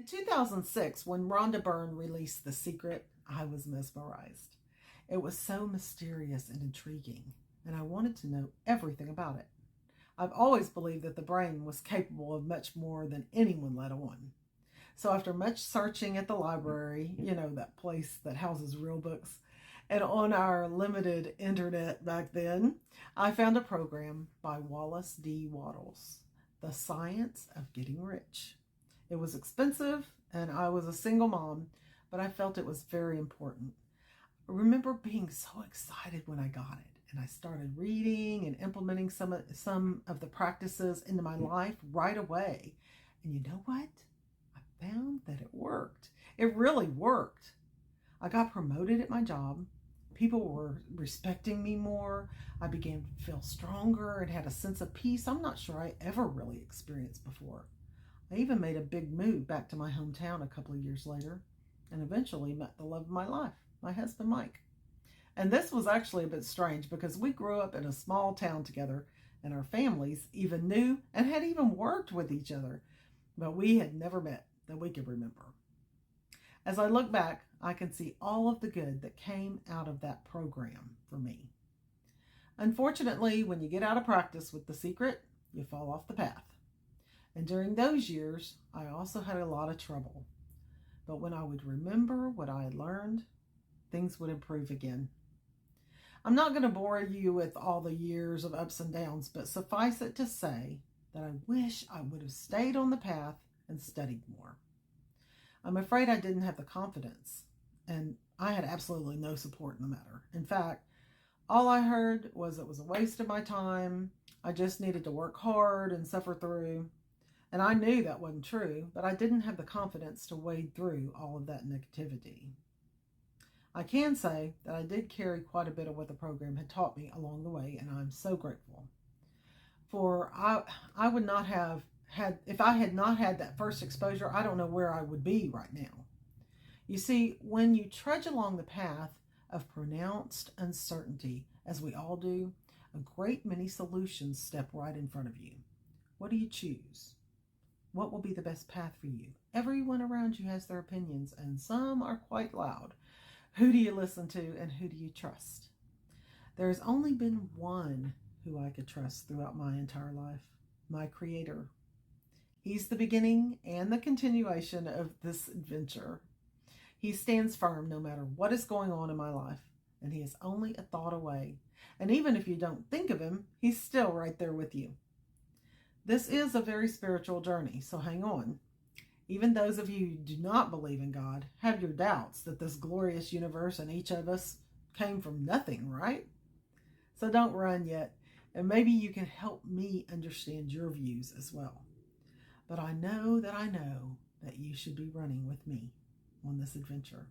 In 2006, when Rhonda Byrne released The Secret, I was mesmerized. It was so mysterious and intriguing, and I wanted to know everything about it. I've always believed that the brain was capable of much more than anyone let on. So after much searching at the library, that place that houses real books, and on our limited internet back then, I found a program by Wallace D. Wattles, The Science of Getting Rich. It was expensive, and I was a single mom, but I felt it was very important. I remember being so excited when I got it, and I started reading and implementing some of the practices into my life right away. And you know what? I found that it worked. It really worked. I got promoted at my job. People were respecting me more. I began to feel stronger and had a sense of peace I'm not sure I ever really experienced before. I even made a big move back to my hometown a couple of years later and eventually met the love of my life, my husband, Mike. And this was actually a bit strange because we grew up in a small town together and our families even knew and had even worked with each other, but we had never met that we could remember. As I look back, I can see all of the good that came out of that program for me. Unfortunately, when you get out of practice with The Secret, you fall off the path. And during those years, I also had a lot of trouble. But when I would remember what I had learned, things would improve again. I'm not going to bore you with all the years of ups and downs, but suffice it to say that I wish I would have stayed on the path and studied more. I'm afraid I didn't have the confidence, and I had absolutely no support in the matter. In fact, all I heard was it was a waste of my time. I just needed to work hard and suffer through. And I knew that wasn't true, but I didn't have the confidence to wade through all of that negativity. I can say that I did carry quite a bit of what the program had taught me along the way, and I'm so grateful. For I would not have had, if I had not had that first exposure, I don't know where I would be right now. You see, when you trudge along the path of pronounced uncertainty, as we all do, a great many solutions step right in front of you. What do you choose? What will be the best path for you? Everyone around you has their opinions, and some are quite loud. Who do you listen to, and who do you trust? There has only been one who I could trust throughout my entire life, my Creator. He's the beginning and the continuation of this adventure. He stands firm no matter what is going on in my life, and he is only a thought away. And even if you don't think of him, he's still right there with you. This is a very spiritual journey, so hang on. Even those of you who do not believe in God have your doubts that this glorious universe and each of us came from nothing, right? So don't run yet, and maybe you can help me understand your views as well. But I know that you should be running with me on this adventure.